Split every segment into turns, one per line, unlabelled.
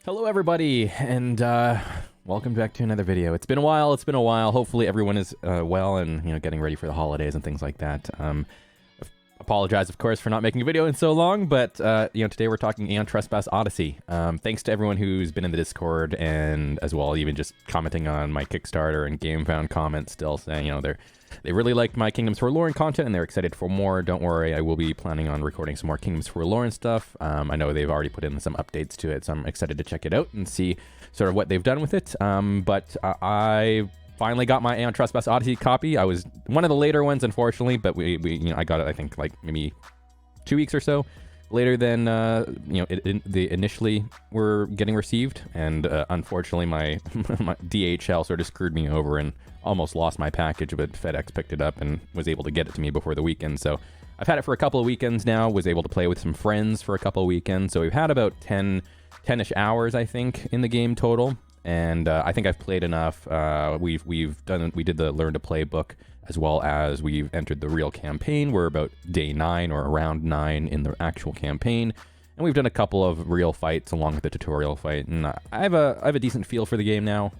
Hello everybody, and welcome back to another video. It's been a while, Hopefully everyone is well and, getting ready for the holidays and things like that. Apologize, of course, for not making a video in so long, but, today we're talking Aeon Trespass Odyssey. Thanks to everyone who's been in the Discord and as well, even just commenting on my Kickstarter and GameFound comments still saying, they really liked my Kingdoms Forlorn content and they're excited for more. Don't worry, I will be planning on recording some more Kingdoms Forlorn stuff. I know they've already put in some updates to it, so I'm excited to check it out and see sort of what they've done with it. But I finally got my Aeon Trespass Odyssey copy. I was one of the later ones, unfortunately, but I got it, I think, like maybe 2 weeks or so later than they initially were getting received, and unfortunately my DHL sort of screwed me over and almost lost my package, but FedEx picked it up and was able to get it to me before the weekend. So I've had it for a couple of weekends now, was able to play with some friends for a couple of weekends, so we've had about 10-ish hours, I think, in the game total, and I think I've played enough. We did the Learn to Play book, as well as we've entered the real campaign. We're about day 9 or around 9 in the actual campaign, and we've done a couple of real fights along with the tutorial fight, and I have a decent feel for the game now.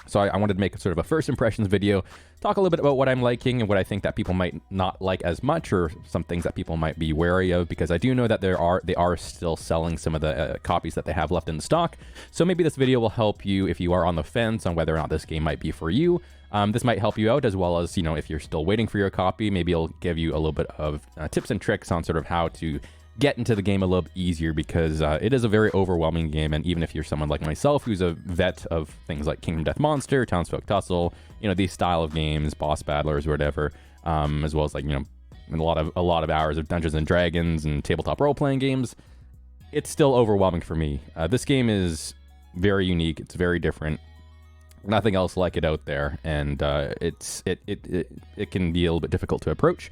So I wanted to make sort of a first impressions video, talk a little bit about what I'm liking and what I think that people might not like as much, or some things that people might be wary of, because I do know that they are still selling some of the copies that they have left in stock. So maybe this video will help you if you are on the fence on whether or not this game might be for you. This might help you out, as well as, if you're still waiting for your copy, maybe it'll give you a little bit of tips and tricks on sort of how to get into the game a little bit easier, because it is a very overwhelming game, and even if you're someone like myself who's a vet of things like Kingdom Death Monster, Townsfolk Tussle, these style of games, boss battlers or whatever, as well as like a lot of hours of Dungeons and Dragons and tabletop role-playing games, it's still overwhelming for me. This game is very unique, it's very different, nothing else like it out there, and it can be a little bit difficult to approach.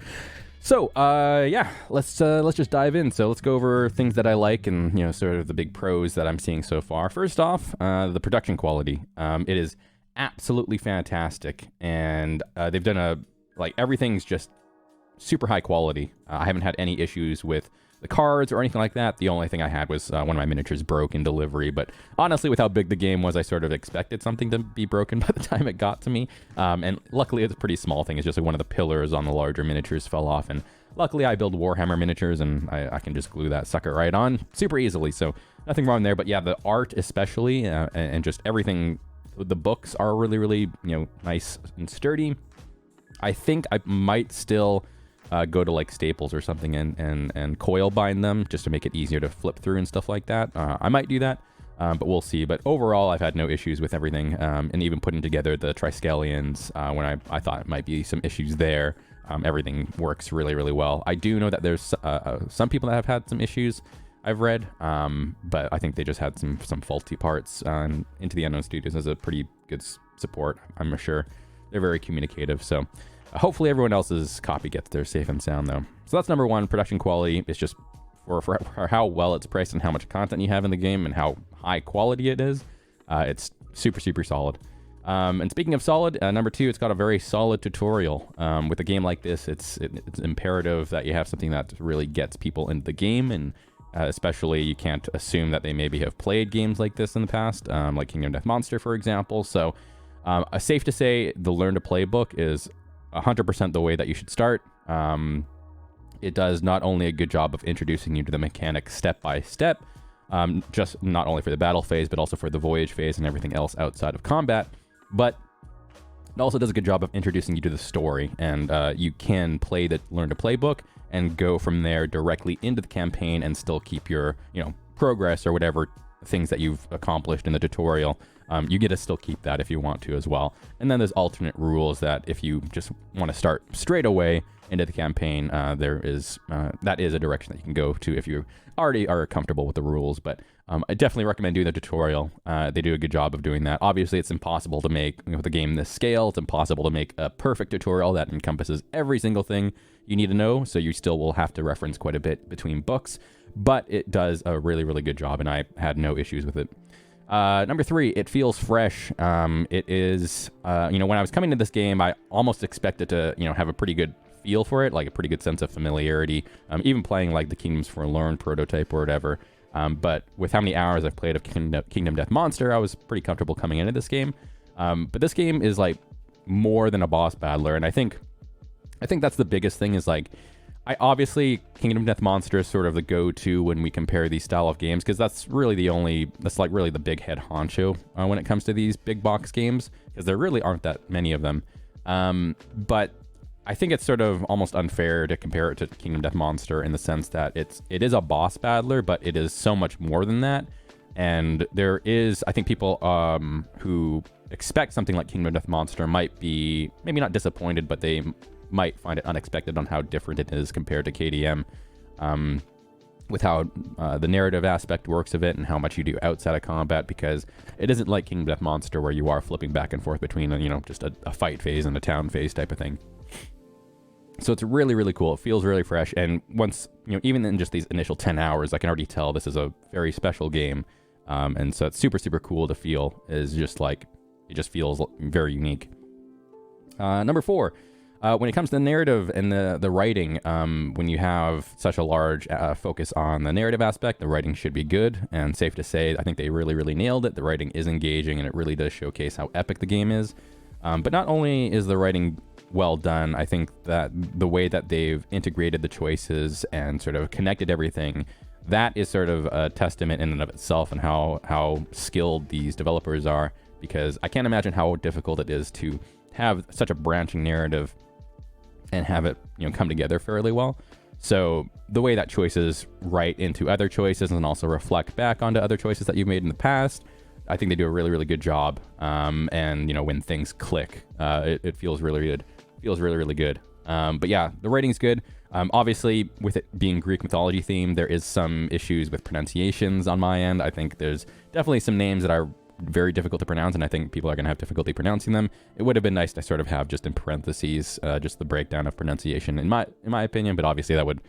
So, yeah, let's just dive in. So let's go over things that I like and, sort of the big pros that I'm seeing so far. First off, the production quality. It is absolutely fantastic, and they've done everything's just super high quality. I haven't had any issues with the cards or anything like that. The only thing I had was one of my miniatures broke in delivery, but honestly, with how big the game was, I sort of expected something to be broken by the time it got to me. And luckily, it's a pretty small thing. It's just like one of the pillars on the larger miniatures fell off, and luckily I build Warhammer miniatures, and I can just glue that sucker right on super easily, so nothing wrong there. But yeah, the art especially, and just everything, the books are really, really, nice and sturdy. I think I might still go to like Staples or something and coil bind them just to make it easier to flip through and stuff like that. I might do that, but we'll see. But overall, I've had no issues with everything, and even putting together the Triskelions when I thought it might be some issues there. Everything works really, really well. I do know that there's some people that have had some issues, I've read, but I think they just had some faulty parts. Into the Unknown Studios has a pretty good support, I'm sure. They're very communicative, so hopefully everyone else's copy gets there safe and sound, though. So that's number one, production quality. It's just for how well it's priced and how much content you have in the game and how high quality it is. It's super, super solid. And speaking of solid, number two, it's got a very solid tutorial. With a game like this, it's imperative that you have something that really gets people into the game, and especially you can't assume that they maybe have played games like this in the past, like Kingdom Death Monster, for example. So safe to say the Learn to Play book is 100% the way that you should start. It does not only a good job of introducing you to the mechanics step by step, just not only for the battle phase, but also for the voyage phase and everything else outside of combat, but it also does a good job of introducing you to the story, and you can play the Learn to Play book and go from there directly into the campaign and still keep your, progress or whatever things that you've accomplished in the tutorial. You get to still keep that if you want to as well. And then there's alternate rules that if you just want to start straight away into the campaign, that is a direction that you can go to if you already are comfortable with the rules. But I definitely recommend doing the tutorial. They do a good job of doing that. Obviously, it's impossible to make, with a game this scale, it's impossible to make a perfect tutorial that encompasses every single thing you need to know, so you still will have to reference quite a bit between books, but it does a really, really good job, and I had no issues with it. Number three, it feels fresh. It is, when I was coming to this game, I almost expected to, have a pretty good feel for it, like a pretty good sense of familiarity. Even playing like the Kingdoms Forlorn prototype or whatever, But with how many hours I've played of Kingdom Death Monster, I was pretty comfortable coming into this game. But this game is like more than a boss battler, and I think that's the biggest thing. Is like, obviously Kingdom Death Monster is sort of the go-to when we compare these style of games, because that's really the big head honcho when it comes to these big box games, because there really aren't that many of them. But I think it's sort of almost unfair to compare it to Kingdom Death Monster in the sense that it is a boss battler, but it is so much more than that. And there is, I think, people who expect something like Kingdom Death Monster might be maybe not disappointed, but they might find it unexpected on how different it is compared to KDM, with how the narrative aspect works of it and how much you do outside of combat, because it isn't like Kingdom Death Monster where you are flipping back and forth between just a fight phase and a town phase type of thing. So it's really, really cool. It feels really fresh, and once, even in just these initial 10 hours, I can already tell this is a very special game. And so it's super, super cool to feel. Is just like, it just feels very unique. Number 4, when it comes to the narrative and the writing, when you have such a large focus on the narrative aspect, the writing should be good. And safe to say, I think they really, really nailed it. The writing is engaging, and it really does showcase how epic the game is. But not only is the writing well done, I think that the way that they've integrated the choices and sort of connected everything, that is sort of a testament in and of itself, and how skilled these developers are, because I can't imagine how difficult it is to have such a branching narrative and have it come together fairly well. So the way that choices write into other choices and also reflect back onto other choices that you've made in the past, I think they do a really, really good job. And when things click, it feels really good. Feels really, really good. But yeah, the writing's good. Obviously, with it being Greek mythology themed, there is some issues with pronunciations on my end. I think there's definitely some names that are very difficult to pronounce, and I think people are going to have difficulty pronouncing them. It would have been nice to sort of have just in parentheses just the breakdown of pronunciation, in my opinion. But obviously, that would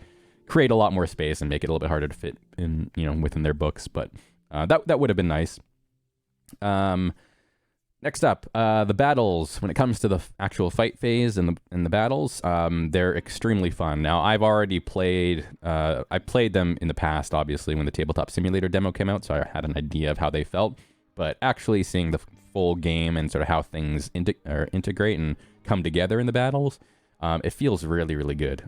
create a lot more space and make it a little bit harder to fit in, within their books. But that would have been nice. Next up, the battles. When it comes to the actual fight phase and the battles, they're extremely fun. Now, I've already played, I played them in the past, obviously, when the Tabletop Simulator demo came out, so I had an idea of how they felt. But actually seeing the full game and sort of how things integrate and come together in the battles, it feels really, really good.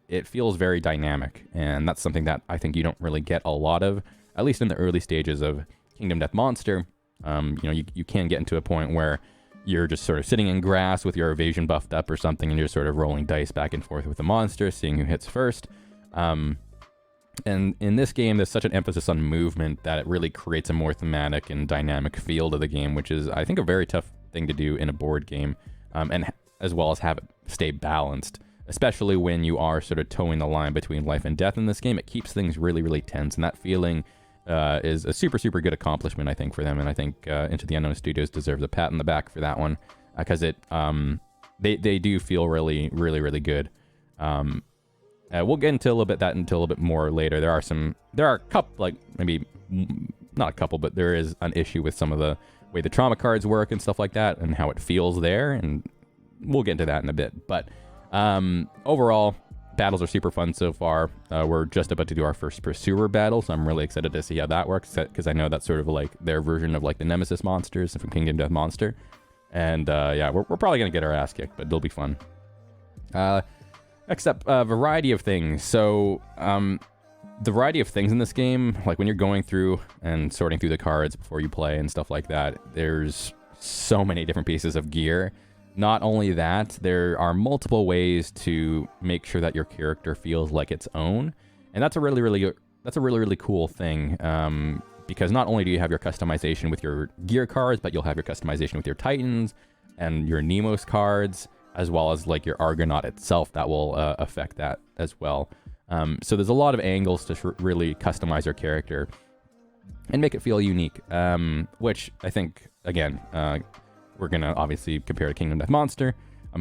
It feels very dynamic, and that's something that I think you don't really get a lot of, at least in the early stages of Kingdom Death Monster. You can get into a point where you're just sort of sitting in grass with your evasion buffed up or something, and you're sort of rolling dice back and forth with the monster, seeing who hits first. And in this game, there's such an emphasis on movement that it really creates a more thematic and dynamic feel to the game, which is, I think, a very tough thing to do in a board game, and as well as have it stay balanced, especially when you are sort of towing the line between life and death in this game. It keeps things really, really tense, and that feeling is a super, super good accomplishment, I think, for them. And I think Into the Unknown Studios deserves a pat on the back for that one, because they do feel really, really, really good. We'll get into a little bit more later. There are a couple, like maybe not a couple, but there is an issue with some of the way the trauma cards work and stuff like that, and how it feels there, and we'll get into that in a bit. But overall, battles are super fun so far. We're just about to do our first Pursuer battle, so I'm really excited to see how that works, because I know that's sort of like their version of like the Nemesis monsters from Kingdom Death Monster. And yeah, we're probably going to get our ass kicked, but it'll be fun. Next up, a variety of things. So the variety of things in this game, like when you're going through and sorting through the cards before you play and stuff like that, there's so many different pieces of gear. Not only that, there are multiple ways to make sure that your character feels like its own, and that's a really, really cool thing. Because not only do you have your customization with your gear cards, but you'll have your customization with your Titans and your Nemos cards, as well as like your Argonaut itself that will affect that as well. So there's a lot of angles to really customize your character and make it feel unique, which I think, again, we're going to obviously compare to Kingdom Death Monster.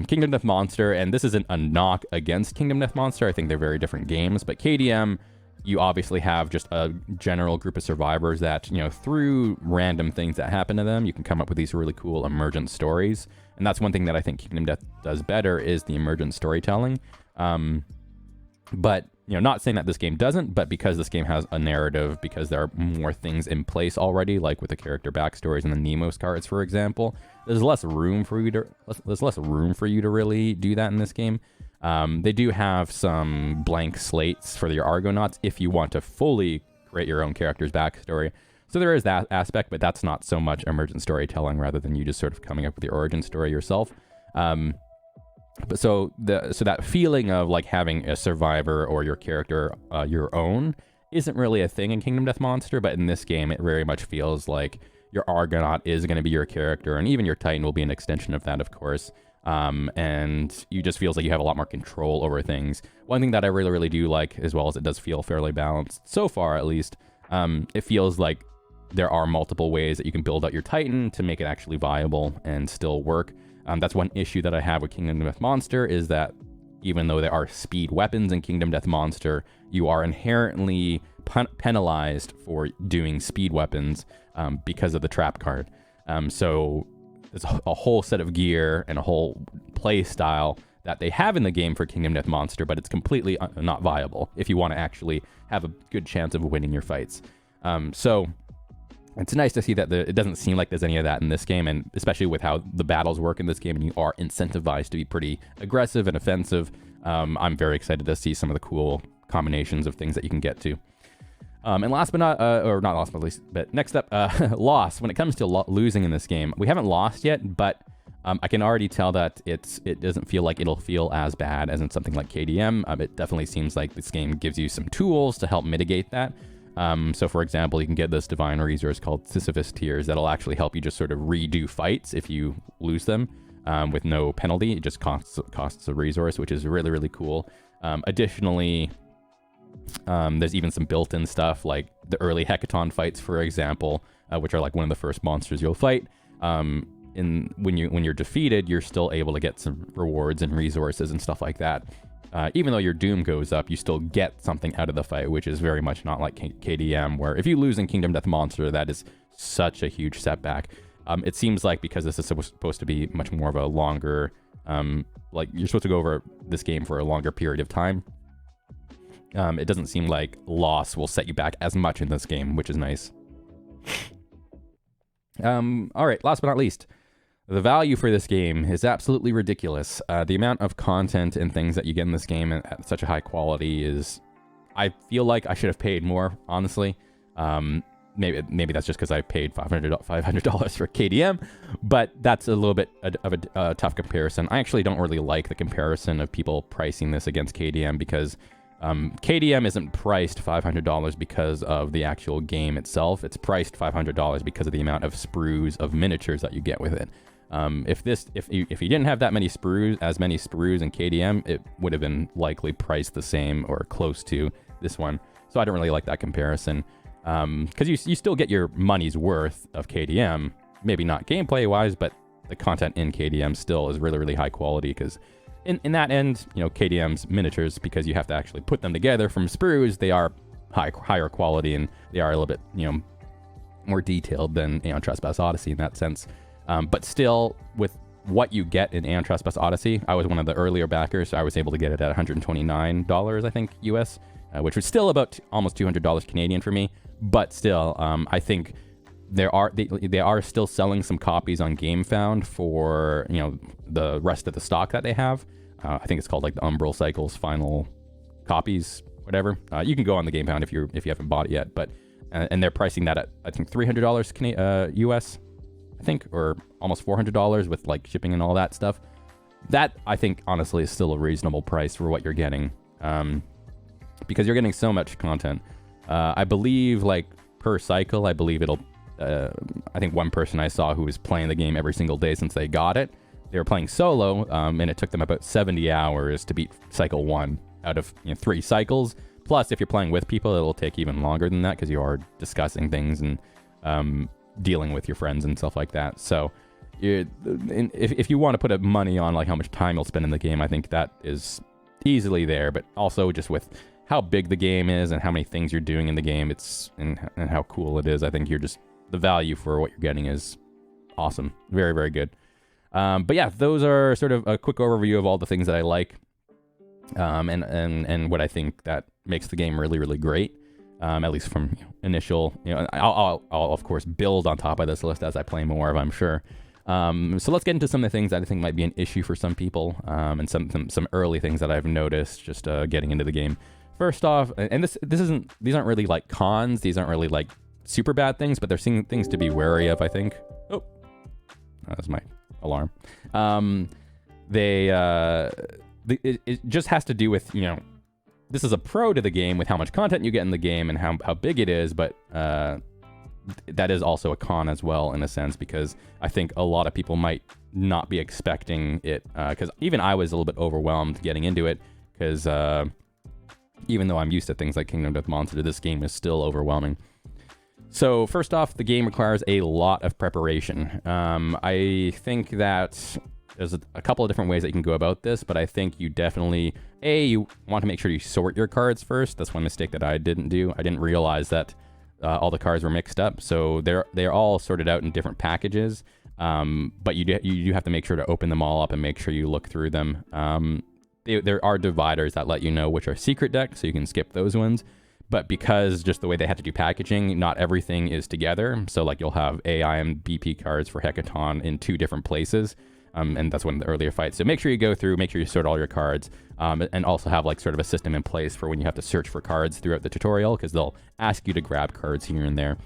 Kingdom Death Monster, and this isn't a knock against Kingdom Death Monster, I think they're very different games, but KDM, you obviously have just a general group of survivors that, through random things that happen to them, you can come up with these really cool emergent stories. And that's one thing that I think Kingdom Death does better, is the emergent storytelling. But not saying that this game doesn't, but because this game has a narrative, because there are more things in place already, like with the character backstories and the Nemo's cards, for example, there's less room for you to really do that in this game. They do have some blank slates for your Argonauts if you want to fully create your own character's backstory. So there is that aspect, but that's not so much emergent storytelling rather than you just sort of coming up with your origin story yourself. But so that feeling of like having a survivor or your character your own isn't really a thing in Kingdom Death Monster, but in this game it very much feels like your Argonaut is going to be your character, and even your Titan will be an extension of that, of course. And you just feels like you have a lot more control over things. One thing that I really, really do like, as well as it does feel fairly balanced so far at least, it feels like there are multiple ways that you can build out your Titan to make it actually viable and still work. That's one issue that I have with Kingdom Death Monster, is that even though there are speed weapons in Kingdom Death Monster, you are inherently penalized for doing speed weapons because of the trap card. So there's a whole set of gear and a whole play style that they have in the game for Kingdom Death Monster, but it's completely not viable if you want to actually have a good chance of winning your fights. So it's nice to see that it doesn't seem like there's any of that in this game, and especially with how the battles work in this game, and you are incentivized to be pretty aggressive and offensive. I'm very excited to see some of the cool combinations of things that you can get to. And last but not, or not last but least, but next up, loss. When it comes to losing in this game, we haven't lost yet, but I can already tell that it doesn't feel like it'll feel as bad as in something like KDM. It definitely seems like this game gives you some tools to help mitigate that. So for example, you can get this divine resource called Sisyphus Tears that'll actually help you just sort of redo fights if you lose them with no penalty. It just costs a resource, which is really, really cool. Additionally, there's even some built-in stuff like the early Hecaton fights, for example, which are like one of the first monsters you'll fight. When you're defeated, you're still able to get some rewards and resources and stuff like that. Even though your doom goes up, you still get something out of the fight, which is very much not like KDM, where if you lose in Kingdom Death Monster, that is such a huge setback. It seems like because this is supposed to be much more of a longer, like you're supposed to go over this game for a longer period of time. It doesn't seem like loss will set you back as much in this game, which is nice. All right, last but not least, the value for this game is absolutely ridiculous. The amount of content and things that you get in this game at such a high quality is... I feel like I should have paid more, honestly. Maybe that's just because I paid $500 for KDM, but that's a little bit of a tough comparison. I actually don't really like the comparison of people pricing this against KDM, because KDM isn't priced $500 because of the actual game itself. It's priced $500 because of the amount of sprues of miniatures that you get with it. If you didn't have that many sprues in KDM, it would have been likely priced the same or close to this one. So I don't really like that comparison, because you still get your money's worth of KDM, maybe not gameplay wise, but the content in KDM still is really, really high quality, because in that end, KDM's miniatures, because you have to actually put them together from sprues, they are higher quality, and they are a little bit, more detailed than Aeon Trespass Odyssey in that sense. But still, with what you get in Aeon Trespass Odyssey, I was one of the earlier backers, so I was able to get it at $129, I think, US, which was still about almost $200 Canadian for me. But still, I think they are still selling some copies on GameFound for, the rest of the stock that they have. I think it's called like the Umbral Cycles final copies, whatever. You can go on the GameFound if you haven't bought it yet, but and they're pricing that at, I think, $300 US, I think, or almost $400 with like shipping and all that stuff. That, I think, honestly is still a reasonable price for what you're getting, because you're getting so much content. I believe, like, per cycle, I believe it'll, I think one person I saw who was playing the game every single day since they got it, they were playing solo, and it took them about 70 hours to beat cycle 1 out of 3 cycles. Plus, if you're playing with people, it'll take even longer than that, because you are discussing things and dealing with your friends and stuff like that. So if you want to put money on like how much time you'll spend in the game, I think that is easily there. But also just with how big the game is and how many things you're doing in the game, and how cool it is, I think the value for what you're getting is awesome. Very, very good. But yeah, those are sort of a quick overview of all the things that I like. and what I think that makes the game really, really great. At least from initial, I'll of course build on top of this list as I play more, I'm sure. So let's get into some of the things that I think might be an issue for some people, and some early things that I've noticed just getting into the game. First off, and these aren't really like cons, these aren't really like super bad things, but they're things to be wary of, I think. Oh, that was my alarm. It just has to do with, this is a pro to the game with how much content you get in the game and how big it is, but that is also a con as well in a sense, because I think a lot of people might not be expecting it, because even I was a little bit overwhelmed getting into it, because even though I'm used to things like Kingdom Death Monster, this game is still overwhelming. So first off, the game requires a lot of preparation. I think that there's a couple of different ways that you can go about this, but I think you definitely, you want to make sure you sort your cards first. That's one mistake that I didn't do. I didn't realize that all the cards were mixed up. So they're all sorted out in different packages, but you do have to make sure to open them all up and make sure you look through them. There are dividers that let you know which are secret decks, so you can skip those ones. But because just the way they had to do packaging, not everything is together. So like you'll have AI and BP cards for Hecaton in 2 different places. And that's one of the earlier fights. So make sure you go through, make sure you sort all your cards, and also have like sort of a system in place for when you have to search for cards throughout the tutorial, because they'll ask you to grab cards here and there.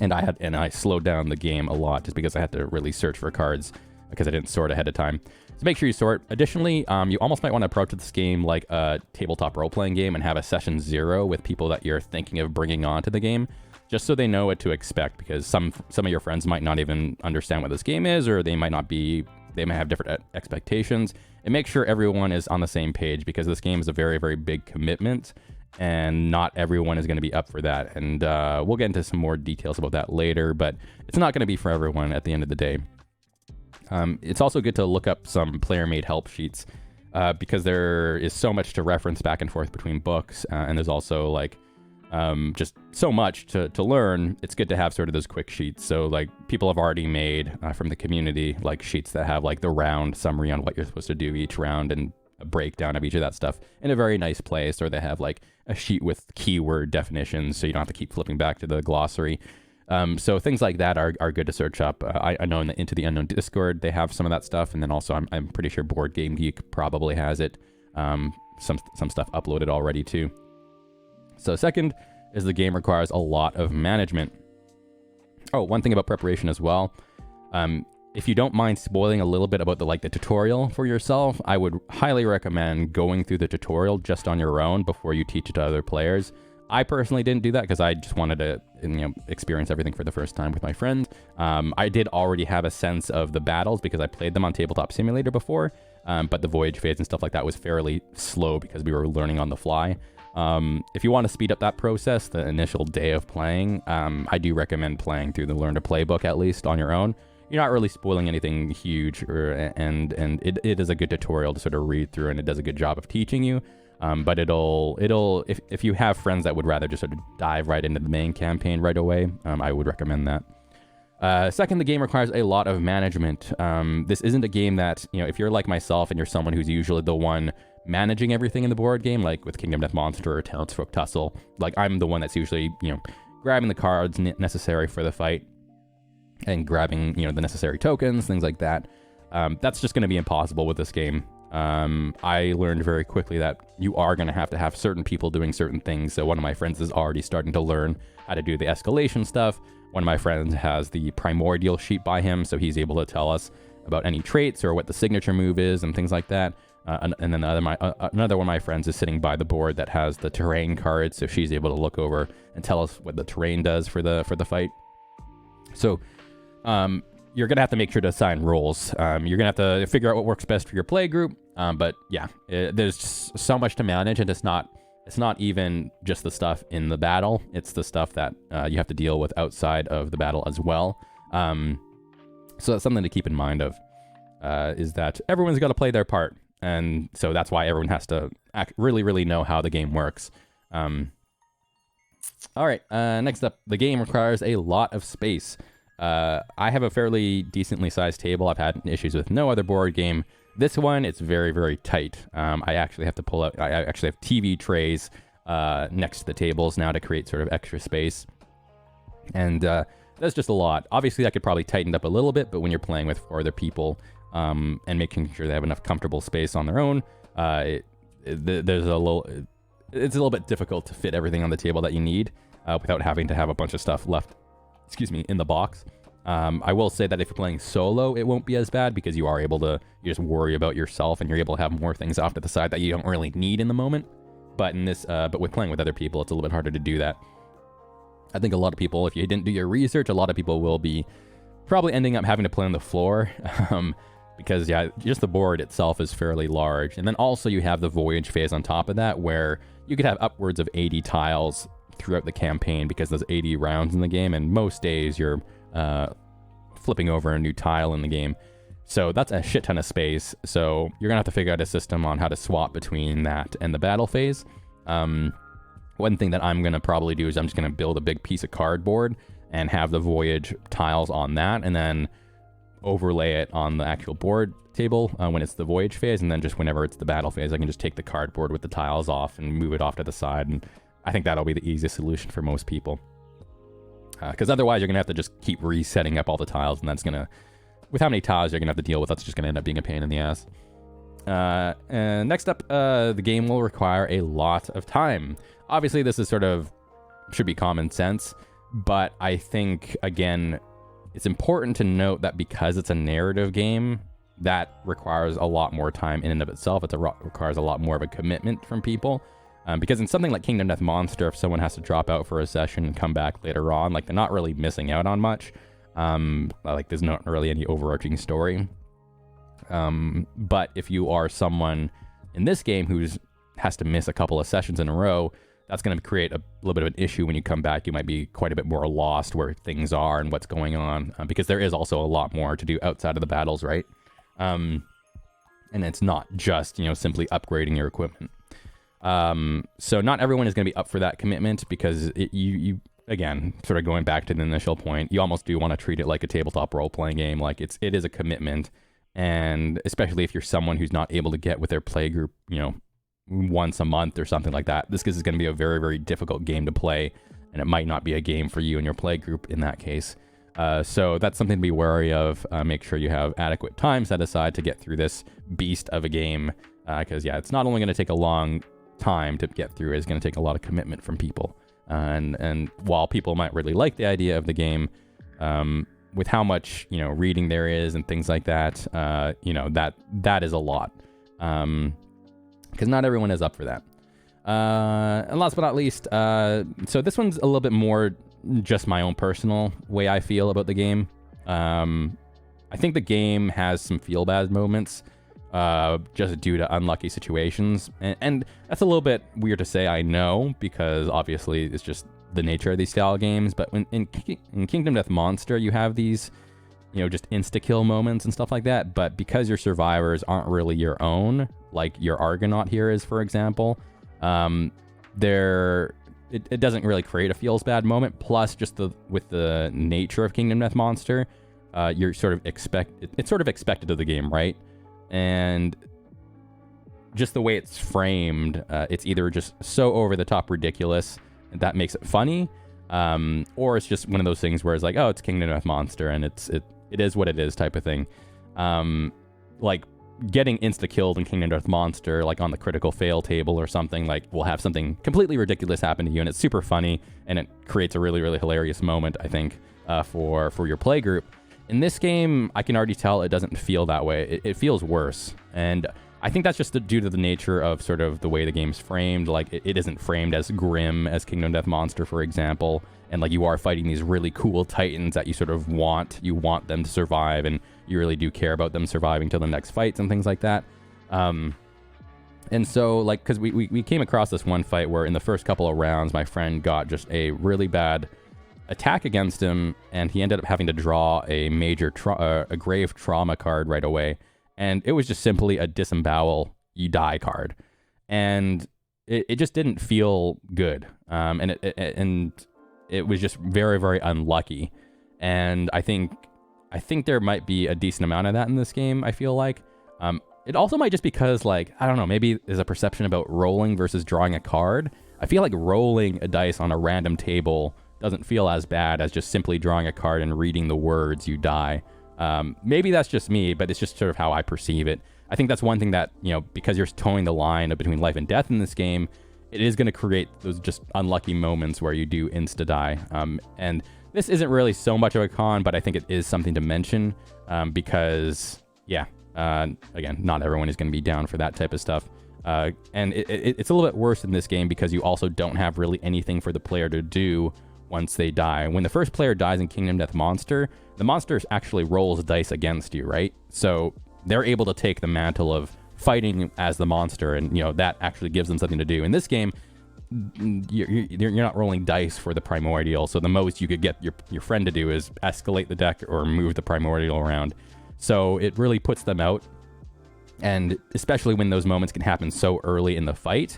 And I slowed down the game a lot just because I had to really search for cards because I didn't sort ahead of time. So make sure you sort. Additionally, you almost might want to approach this game like a tabletop role-playing game and have a session 0 with people that you're thinking of bringing onto the game, just so they know what to expect, because some of your friends might not even understand what this game is, or they might have different expectations. And make sure everyone is on the same page, because this game is a very, very big commitment, and not everyone is going to be up for that. And we'll get into some more details about that later, but it's not going to be for everyone at the end of the day. It's also good to look up some player-made help sheets, because there is so much to reference back and forth between books, and there's also like just so much to learn. It's good to have sort of those quick sheets. So like people have already made from the community like sheets that have like the round summary on what you're supposed to do each round and a breakdown of each of that stuff in a very nice place, or they have like a sheet with keyword definitions so you don't have to keep flipping back to the glossary. So things like that are good to search up. I know in the Into the Unknown Discord they have some of that stuff, and then also I'm pretty sure Board Game Geek probably has it. Some stuff uploaded already too. So second is the game requires a lot of management. Oh, one thing about preparation as well. If you don't mind spoiling a little bit about the tutorial for yourself, I would highly recommend going through the tutorial just on your own before you teach it to other players. I personally didn't do that because I just wanted to experience everything for the first time with my friend. I did already have a sense of the battles because I played them on Tabletop Simulator before, but the voyage phase and stuff like that was fairly slow because we were learning on the fly. If you want to speed up that process, the initial day of playing, I do recommend playing through the Learn to Play book at least on your own. You're not really spoiling anything huge, and it is a good tutorial to sort of read through, and it does a good job of teaching you. But if you have friends that would rather just sort of dive right into the main campaign right away, I would recommend that. Second, the game requires a lot of management. This isn't a game that, if you're like myself and you're someone who's usually the one managing everything in the board game, like with Kingdom Death Monster or Townsfolk Tussle, like I'm the one that's usually, grabbing the cards necessary for the fight and grabbing, the necessary tokens, things like that. That's just going to be impossible with this game. I learned very quickly that you are going to have certain people doing certain things. So one of my friends is already starting to learn how to do the escalation stuff. One of my friends has the primordial sheet by him, so he's able to tell us about any traits or what the signature move is and things like that. And then another one of my friends is sitting by the board that has the terrain card, so she's able to look over and tell us what the terrain does for the fight. So you're going to have to make sure to assign roles. You're going to have to figure out what works best for your play group. But yeah, there's just so much to manage, and it's not even just the stuff in the battle. It's the stuff that you have to deal with outside of the battle as well. So that's something to keep in mind of, is that everyone's got to play their part. And so that's why everyone has to really, really know how the game works. All right, next up, the game requires a lot of space. I have a fairly decently sized table. I've had issues with no other board game, This one, it's very, very tight. I actually have to pull out, I actually have TV trays next to the tables now to create sort of extra space. And that's just a lot. Obviously, I could probably tighten it up a little bit, but when you're playing with 4 other people and making sure they have enough comfortable space on their own, there's a little, it's a little bit difficult to fit everything on the table that you need without having to have a bunch of stuff left, in the box. I will say that if you're playing solo, it won't be as bad because you are able to, you just worry about yourself and you're able to have more things off to the side that you don't really need in the moment. But in this, but with playing with other people, it's a little bit harder to do that. I think a lot of people, if you didn't do your research, a lot of people will be probably ending up having to play on the floor because, yeah, just the board itself is fairly large. And then also you have the voyage phase on top of that where you could have upwards of 80 tiles throughout the campaign because there's 80 rounds in the game, and most days you're flipping over a new tile in the game. So that's a shit ton of space. So you're going to have to figure out a system on how to swap between that and the battle phase. One thing that I'm going to probably do is I'm just going to build a big piece of cardboard and have the voyage tiles on that, and then overlay it on the actual board table when it's the voyage phase, and then just whenever it's the battle phase, I can just take the cardboard with the tiles off and move it off to the side, and I think that'll be the easiest solution for most people. Because otherwise you're going to have to just keep resetting up all the tiles, and that's going to, with how many tiles you're going to have to deal with, that's just going to end up being a pain in the ass. And next up, the game will require a lot of time. Obviously, this is sort of, should be common sense, but I think, again, it's important to note that because it's a narrative game, that requires a lot more time in and of itself. It requires a lot more of a commitment from people. Because in something like Kingdom Death Monster, if someone has to drop out for a session and come back later on, like, they're not really missing out on much. Like, there's not really any overarching story. But if you are someone in this game who has to miss a couple of sessions in a row, that's going to create a little bit of an issue when you come back. You might be quite a bit more lost where things are and what's going on, because there is also a lot more to do outside of the battles, right? And it's not just, simply upgrading your equipment. So not everyone is going to be up for that commitment because you again, sort of going back to the initial point, you almost do want to treat it like a tabletop role-playing game. Like it is a commitment. And especially if you're someone who's not able to get with their play group, once a month or something like that, this is going to be a very, very difficult game to play, and it might not be a game for you and your play group in that case. So that's something to be wary of. Make sure you have adequate time set aside to get through this beast of a game, because yeah, it's not only going to take a long time to get through, it's going to take a lot of commitment from people. And while people might really like the idea of the game, with how much reading there is and things like that, that is a lot. Because not everyone is up for that. And last but not least, so this one's a little bit more just my own personal way I feel about the game. I think the game has some feel bad moments, just due to unlucky situations. And that's a little bit weird to say, I know, because obviously it's just the nature of these style games. But in Kingdom Death Monster, you have these, just insta-kill moments and stuff like that. But because your survivors aren't really your own, like your Argonaut here is, for example, it doesn't really create a feels bad moment. Plus, just with the nature of Kingdom Death Monster, you're sort of it's sort of expected of the game, right? And just the way it's framed, it's either just so over the top ridiculous that makes it funny, or it's just one of those things where it's like, oh, it's Kingdom Death Monster and it is what it is type of thing. Like getting insta-killed in Kingdom Death Monster, like on the critical fail table or something, like will have something completely ridiculous happen to you, and it's super funny, and it creates a really, really hilarious moment, I think, for your play group. In this game, I can already tell it doesn't feel that way. It feels worse, and I think that's just due to the nature of sort of the way the game's framed. Like, it isn't framed as grim as Kingdom Death Monster, for example, and like you are fighting these really cool titans that you sort of want them to survive, and you really do care about them surviving till the next fights and things like that. And so, like, because we came across this one fight where in the first couple of rounds, my friend got just a really bad attack against him, and he ended up having to draw a major a grave trauma card right away, and it was just simply a disembowel, you die card, and it just didn't feel good, and it was just very, very unlucky. And I think there might be a decent amount of that in this game, I feel like. It also might just because, like, I don't know, maybe there's a perception about rolling versus drawing a card. I feel like rolling a dice on a random table doesn't feel as bad as just simply drawing a card and reading the words you die. Maybe that's just me, but it's just sort of how I perceive it. I think that's one thing that, you know, because you're towing the line between life and death in this game, it is going to create those just unlucky moments where you do insta-die. And this isn't really so much of a con, but I think it is something to mention because, yeah, again, not everyone is going to be down for that type of stuff. And it's a little bit worse in this game because you also don't have really anything for the player to do once they die. When the first player dies in Kingdom Death Monster, the monster actually rolls dice against you, right? So they're able to take the mantle of fighting as the monster, and you know that actually gives them something to do. In this game, you're not rolling dice for the primordial, so the most you could get your friend to do is escalate the deck or move the primordial around. So it really puts them out, and especially when those moments can happen so early in the fight,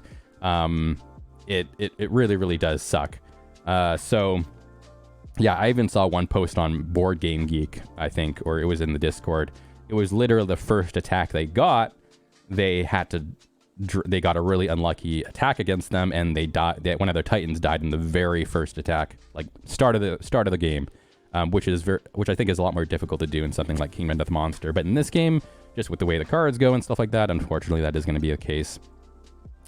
it really does suck. So yeah, I even saw one post on Board Game Geek, I think, or it was in the Discord. It was literally the first attack they got. They got a really unlucky attack against them, and they died. One of their titans died in the very first attack, like start of the game, which I think is a lot more difficult to do in something like Kingdom Death Monster. But in this game, just with the way the cards go and stuff like that, unfortunately, that is going to be the case.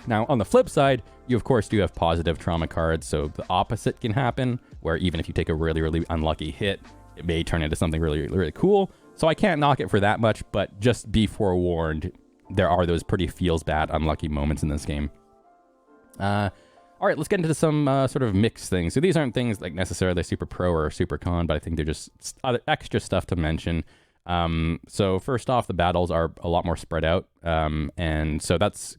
Now, on the flip side, you of course do have positive trauma cards, so the opposite can happen, where even if you take a really unlucky hit, it may turn into something really cool. So I can't knock it for that much, but just be forewarned, there are those pretty feels bad unlucky moments in this game. All right, let's get into some sort of mixed things. So these aren't things like necessarily super pro or super con, but I think they're just other extra stuff to mention. So first off, the battles are a lot more spread out, and so that's,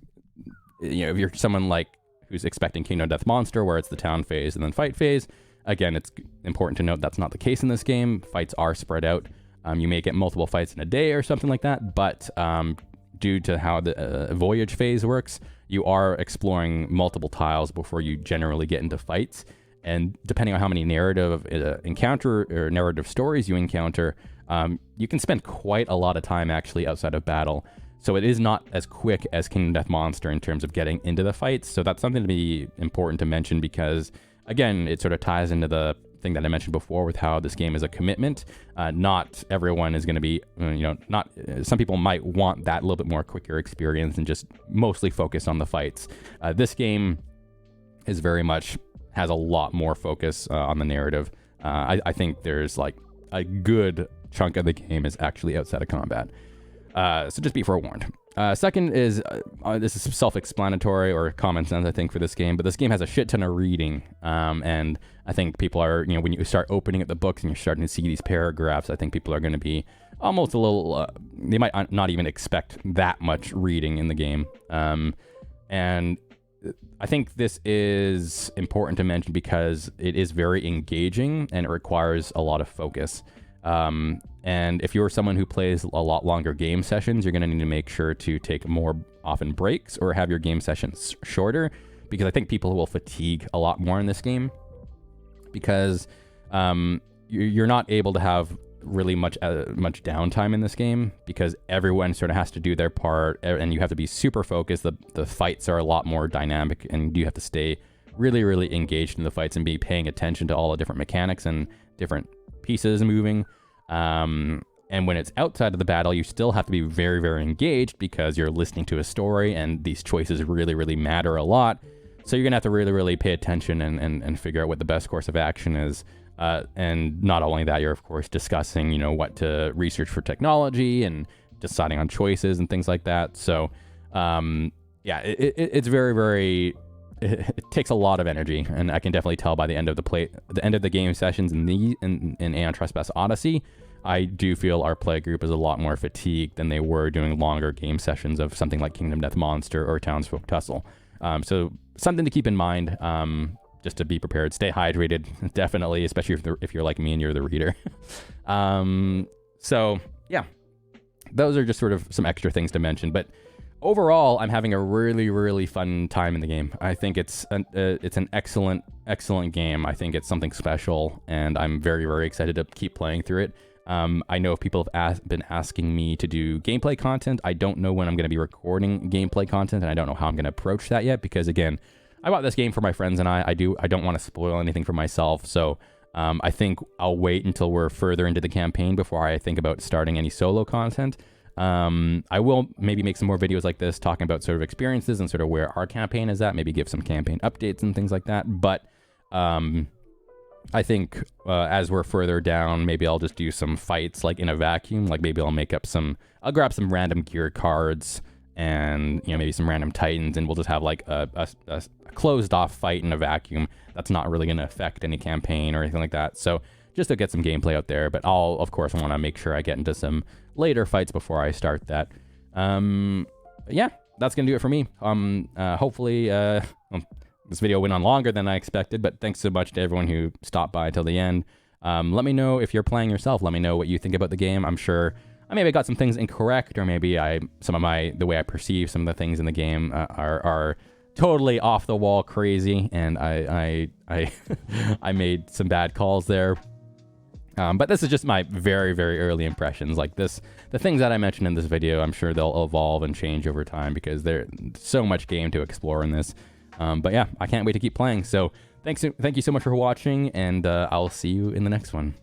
you know, if you're someone like who's expecting Kingdom Death Monster, where it's the town phase and then fight phase, again, it's important to note that's not the case in this game. Fights are spread out. You may get multiple fights in a day or something like that, but due to how the voyage phase works, you are exploring multiple tiles before you generally get into fights. And depending on how many narrative encounter or narrative stories you encounter, you can spend quite a lot of time actually outside of battle. So it is not as quick as Kingdom Death Monster in terms of getting into the fights. So that's something to be important to mention because, again, it sort of ties into the thing that I mentioned before with how this game is a commitment. Not everyone is going to be, some people might want that little bit more quicker experience and just mostly focus on the fights. This game is very much has a lot more focus on the narrative. I think there's like a good chunk of the game is actually outside of combat. So just be forewarned. Second is, this is self-explanatory or common sense, I think, for this game, but this game has a shit ton of reading. And I think people are, when you start opening up the books and you're starting to see these paragraphs, I think people are going to be almost a little, they might not even expect that much reading in the game. And I think this is important to mention because it is very engaging and it requires a lot of focus. And if you're someone who plays a lot longer game sessions, you're going to need to make sure to take more often breaks or have your game sessions shorter, because I think people will fatigue a lot more in this game because you're not able to have really much downtime in this game because everyone sort of has to do their part and you have to be super focused. The fights are a lot more dynamic and you have to stay really engaged in the fights and be paying attention to all the different mechanics and different pieces moving. And when it's outside of the battle, you still have to be very engaged because you're listening to a story and these choices really matter a lot. So you're gonna have to really pay attention and figure out what the best course of action is. And not only that, you're of course discussing, what to research for technology and deciding on choices and things like that. So, yeah, it's very it takes a lot of energy, and I can definitely tell by the end of the game sessions in Aeon Trespass Odyssey, I do feel our play group is a lot more fatigued than they were doing longer game sessions of something like Kingdom Death Monster or Townsfolk Tussle. So something to keep in mind, just to be prepared. Stay hydrated, definitely, especially if you're like me and you're the reader. So yeah, those are just sort of some extra things to mention, but overall, I'm having a really fun time in the game. I think it's an excellent game. I think it's something special, and I'm very excited to keep playing through it. I know people have been asking me to do gameplay content. I don't know when I'm going to be recording gameplay content, and I don't know how I'm going to approach that yet, because again, I bought this game for my friends and I don't want to spoil anything for myself. So I think I'll wait until we're further into the campaign before I think about starting any solo content. I will maybe make some more videos like this talking about sort of experiences and sort of where our campaign is at, maybe give some campaign updates and things like that. But I think as we're further down, maybe I'll just do some fights like in a vacuum. Like maybe I'll grab some random gear cards and, you know, maybe some random titans, and we'll just have like a closed off fight in a vacuum that's not really going to affect any campaign or anything like that. So just to get some gameplay out there, but I'll of course want to make sure I get into some later fights before I start that. Yeah, that's gonna do it for me. Hopefully this video went on longer than I expected, but thanks so much to everyone who stopped by till the end. Let me know if you're playing yourself. Let me know what you think about the game. I'm sure I maybe got some things incorrect, or maybe the way I perceive some of the things in the game are totally off the wall crazy, and I made some bad calls there. But this is just my very, very early impressions. Like the things that I mentioned in this video, I'm sure they'll evolve and change over time, because there's so much game to explore in this. But yeah, I can't wait to keep playing. So thank you so much for watching, and I'll see you in the next one.